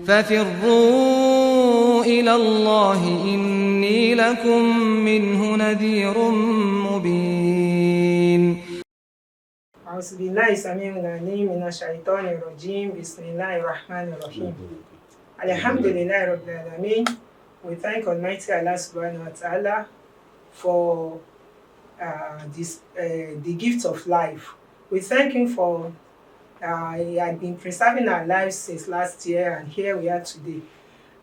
ففروا إلى الله إني لكم منه نذير مبين. أعوذ بالله السميع العليم من الشيطان الرجيم. بسم الله الرحمن الرحيم. Alhamdulillah Rabbil Alameen. We thank Almighty Allah Subhanahu wa Ta'ala for the gift of life. We thank Him for He had been preserving our lives since last year, and here we are today.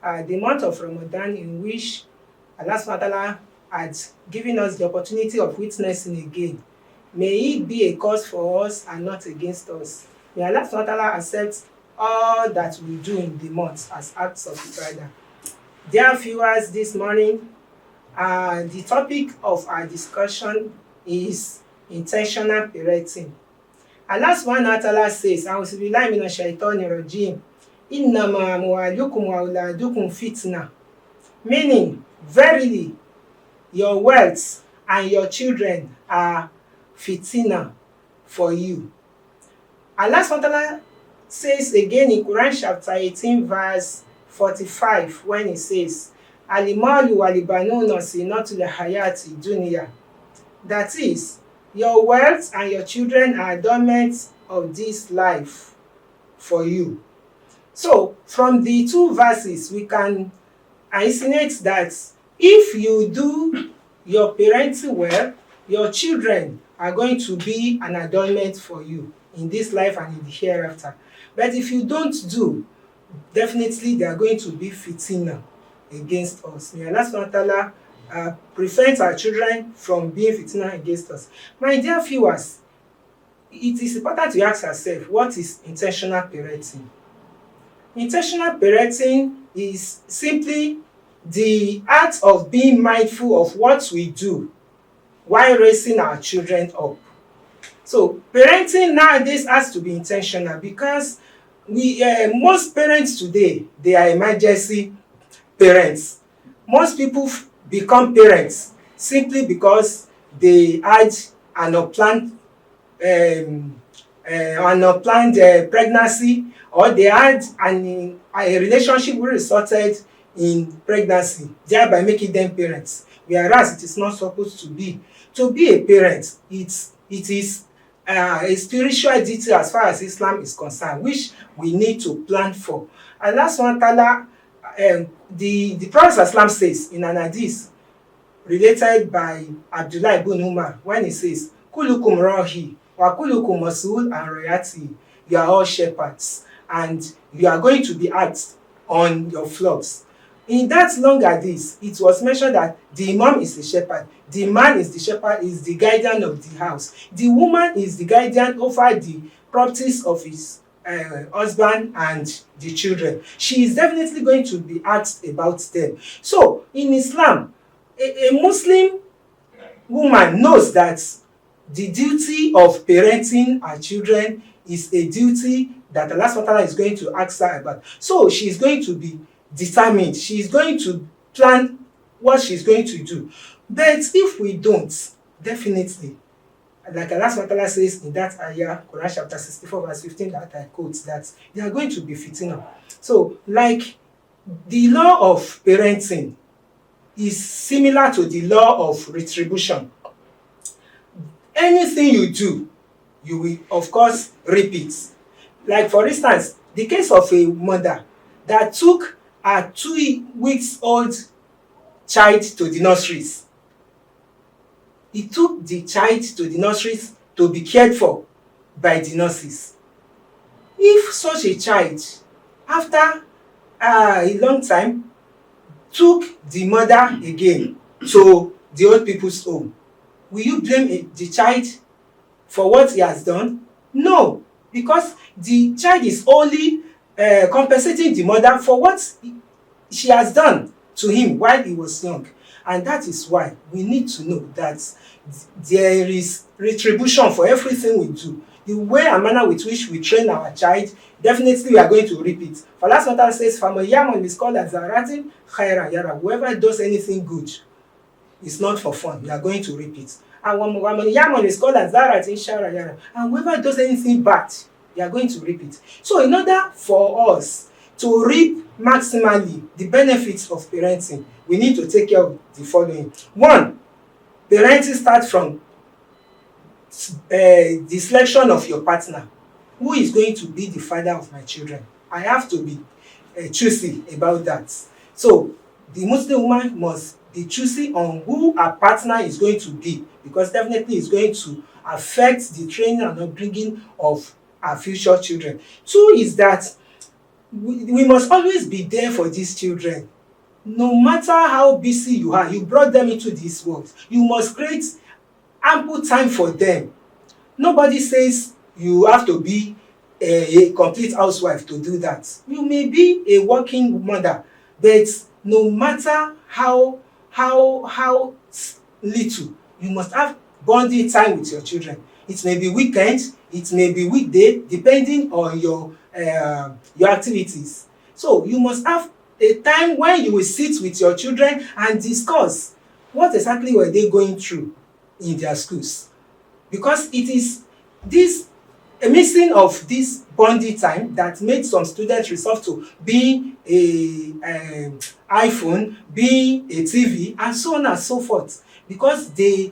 The month of Ramadan, in which Allah Subhanahu wa Ta'ala had given us the opportunity of witnessing again. May it be a cause for us and not against us. May Allah Subhanahu wa Ta'ala accept all that we do in the month as acts of ibadah. Dear viewers, this morning, the topic of our discussion is intentional parenting. Allah Subhanahu wa Ta'ala says, "A'udhu billahi minash shaitanir rajim. Innama amwalukum wa auladukum fitna." Meaning, verily, your wealth and your children are fitna for you. Allah Subhanahu wa Ta'ala says again in Quran chapter 18 verse 45 when he says, "Alimalu walibanuna zinatul hayati dunya." That is, your wealth and your children are adornments of this life for you. So, from the two verses, we can insinuate that if you do your parenting well, your children are going to be an adornment for you in this life and in the hereafter. But if you don't do, definitely they are going to be fitna against us. May Allah Subhanahu wa Ta'ala prevent our children from being fitna against us. My dear viewers, it is important to ask ourselves, what is intentional parenting? Intentional parenting is simply the act of being mindful of what we do while raising our children up. So parenting nowadays has to be intentional because most parents today, they are emergency parents. Most people become parents simply because they had an unplanned pregnancy, or they had a relationship which resulted in pregnancy, thereby making them parents. Whereas it is not supposed to be. To be a parent, it is a spiritual duty as far as Islam is concerned, which we need to plan for. Allah Subhanahu wa Ta'ala, the Prophet Islam says in an hadith related by Abdullah ibn Umar, when he says, "Kulukum rahi wa kulukum mas'ul an rayati." You are all shepherds and you are going to be asked on your flocks. In that long hadith, it was mentioned that the imam is the shepherd, the man is the shepherd, is the guardian of the house, the woman is the guardian over the properties of his husband and the children. She is definitely going to be asked about them. So in Islam, a Muslim woman knows that the duty of parenting her children is a duty that Allah Subhanahu wa Ta'ala is going to ask her about. So she is going to be determined. She is going to plan what she is going to do. But if we don't, definitely, like Allah Subhanahu wa Ta'ala says in that ayah, Quran chapter 64 verse 15 that I quote, that they are going to be fitna. So, like, the law of parenting is similar to the law of retribution. Anything you do, you will of course repeat. Like, for instance, the case of a mother that took a 2-week-old child to the nurseries. He took the child to the nurseries to be cared for by the nurses. If such a child, after a long time, took the mother again to the old people's home, will you blame the child for what he has done? No, because the child is only compensating the mother for what she has done to him while he was young. And that is why we need to know that there is retribution for everything we do. The way and manner with which we train our child, definitely we are going to repeat. For last one says, "Famoyamon is called as Zaratin Khaira Yara." Whoever does anything good, it's not for fun. You are going to repeat. And Yamon is called as Zaratin Shara Yara. And whoever does anything bad, you are going to repeat. So in order for us To reap maximally the benefits of parenting, we need to take care of the following. One, parenting starts from the selection of your partner. Who is going to be the father of my children? I have to be choosy about that. So the Muslim woman must be choosy on who her partner is going to be, because definitely it's going to affect the training and upbringing of our future children. Two is that we must always be there for these children. No matter how busy you are, you brought them into this world, you must create ample time for them. Nobody says you have to be a complete housewife to do that. You may be a working mother, but no matter how little, you must have bonding time with your children. It may be weekend, it may be weekday, depending on your activities. So you must have a time when you will sit with your children and discuss what exactly were they going through in their schools, because it is this a missing of this bonding time that made some students resort to being a iPhone, being a TV, and so on and so forth, because they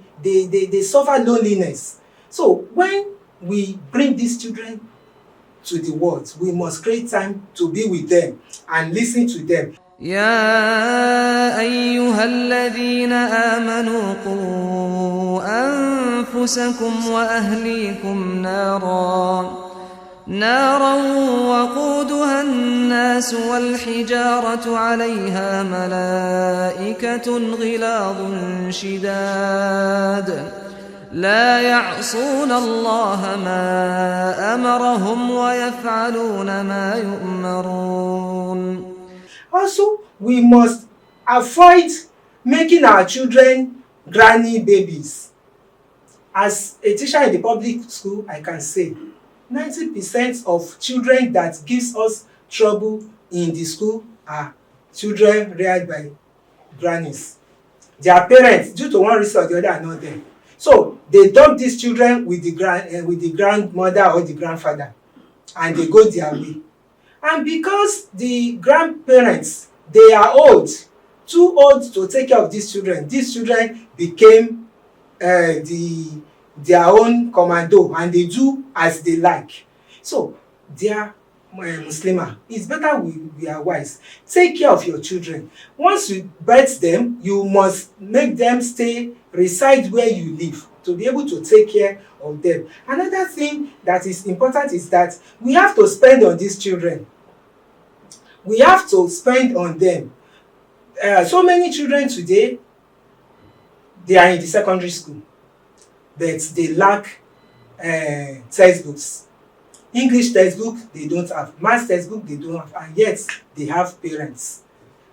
suffer loneliness. So when we bring these children to the world, we must create time to be with them and listen to them. يا أيها الذين آمنوا قوا أنفسكم وأهليكم نارا وقودها الناس والحجارة عليها ملائكة غلاظ شداد لا يعصون الله ما أمرهم ويفعلون ما يؤمرون. Also, we must avoid making our children granny babies. As a teacher in the public school, I can say 90% of children that gives us trouble in the school are children reared by grannies. Their parents, due to one reason or the other, are not there. So they dump these children with the grandmother or the grandfather, and they go their way. And because the grandparents, they are old, too old to take care of these children became their own commando, and they do as they like. So dear Muslimah, it's better we are wise. Take care of your children. Once you birth them, you must make them reside where you live, to be able to take care of them. Another thing that is important is that we have to spend on these children. We have to spend on them. So many children today, they are in the secondary school, but they lack textbooks. English textbook they don't have, maths textbook they don't have, and yet they have parents.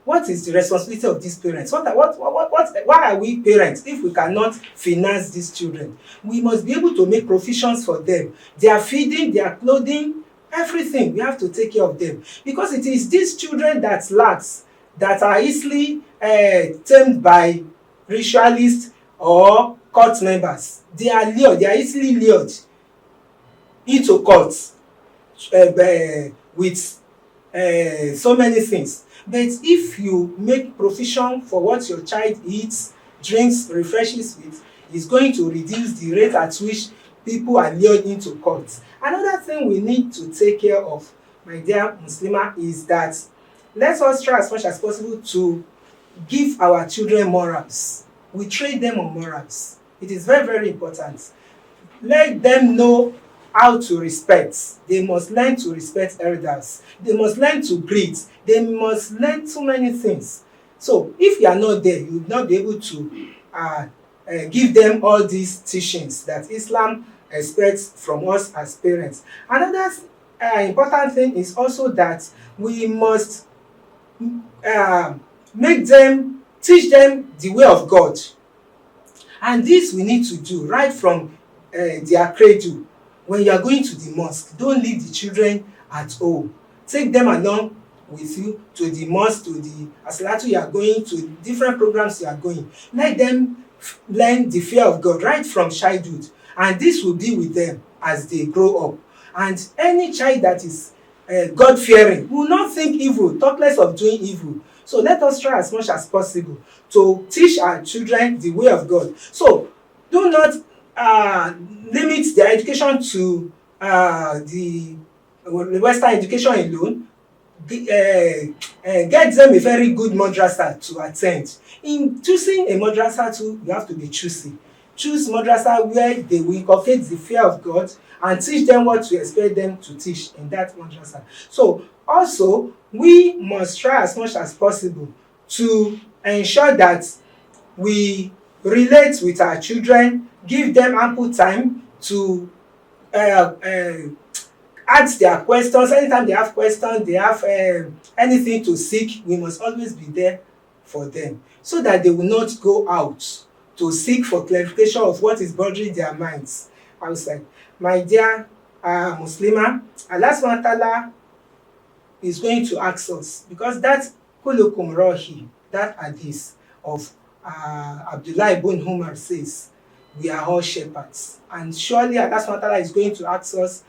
What is the responsibility of these parents? Why are we parents if we cannot finance these children? We must be able to make provisions for them. Their feeding, their clothing, everything, we have to take care of them, because it is these children that lacks, that are easily tamed by ritualists or cult members. They are easily lured into cults with so many things. But if you make provision for what your child eats, drinks, refreshes with, it's going to reduce the rate at which people are lured into cults. Another thing we need to take care of, my dear Muslimah, is that let us try as much as possible to give our children morals. We train them on morals. It is very, very important. Let them know how to respect. They must learn to respect elders. They must learn to greet. They must learn so many things. So if you are not there, you will not be able to give them all these teachings that Islam expects from us as parents. Another important thing is also that we must teach them the way of God. And this we need to do right from their cradle. When you are going to the mosque, don't leave the children at home. Take them along with you to the mosque, to the asalatu you are going, to different programs you are going. Let them learn the fear of God right from childhood, and this will be with them as they grow up. And any child that is God-fearing. We will not think evil, talk less of doing evil. So let us try as much as possible to teach our children the way of God. So do not limit their education to the Western education alone. Get them a very good madrasa to attend. In choosing a madrasa too, you have to be choosy. Choose madrasa where they will inculcate the fear of God and teach them what you expect them to teach in that madrasa. So also, we must try as much as possible to ensure that we relate with our children, give them ample time to ask their questions. Anytime they have questions, they have anything to seek, we must always be there for them so that they will not go out to seek for clarification of what is bothering their minds outside. My dear Muslimah, Allah subhanahu wa ta'ala is going to ask us, because that kulukum rahi, that hadith of Abdullah ibn Umar says, we are all shepherds. And surely Allah subhanahu wa ta'ala is going to ask us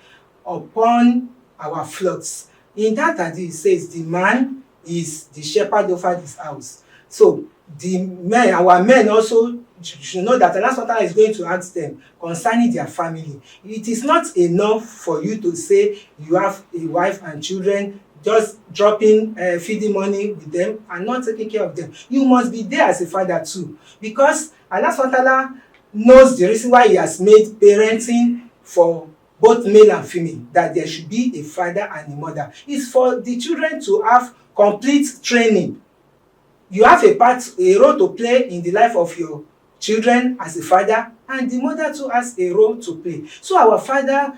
upon our flocks. In that hadith, it says the man is the shepherd over his house. So the men, our men also should know that Allah subhanahu wa ta'ala is going to ask them concerning their family. It is not enough for you to say you have a wife and children, just dropping feeding money with them and not taking care of them. You must be there as a father too, because Allah subhanahu wa ta'ala knows the reason why He has made parenting for both male and female, that there should be a father and a mother. It's for the children to have complete training. You have a role to play in the life of your children as a father, and the mother too has a role to play. So our Father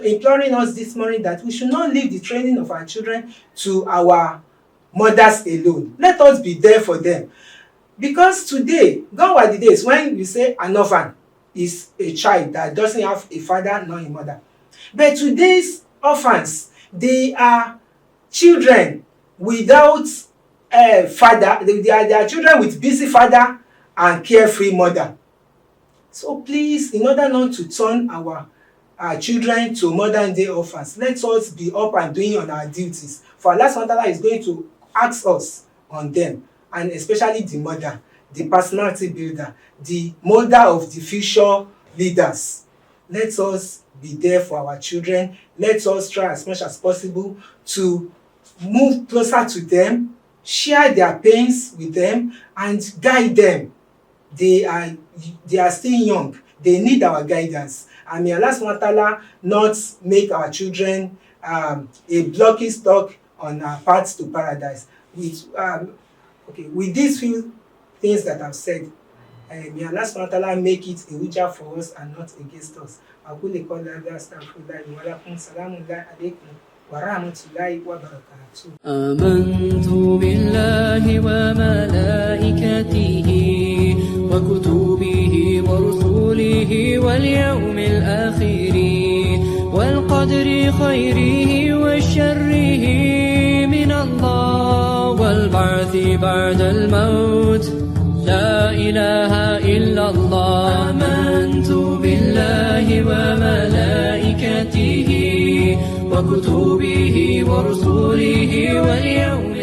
imploring us this morning that we should not leave the training of our children to our mothers alone. Let us be there for them. Because today, gone were the days when you say an orphan is a child that doesn't have a father nor a mother. But today's orphans, they are children without a father. They are children with busy father and carefree mother. So please, in order not to turn our children to modern day orphans, let us be up and doing on our duties. For Allah subhanahu wa ta'ala is going to ask us on them, and especially the mother, the personality builder, the molder of the future leaders. Let us be there for our children. Let us try as much as possible to move closer to them, share their pains with them, and guide them. They are still young. They need our guidance. And may Allah subhanahu wa ta'ala not make our children a blocking stock on our path to paradise. With these few things that I've said, may Allah subhanahu wa ta'ala make it a witcher for us and not against us. أقول قولي هذا أستغفر الله ولكم. سلام الله عليكم ورحمة الله وبركاته. آمنت بالله وملائكته وكتبه ورسله واليوم الآخر والقدر خيره وشره من الله والبعث بعد الموت لا إله إلا الله. آمنت بالله وملائكته وكتبه ورسله واليوم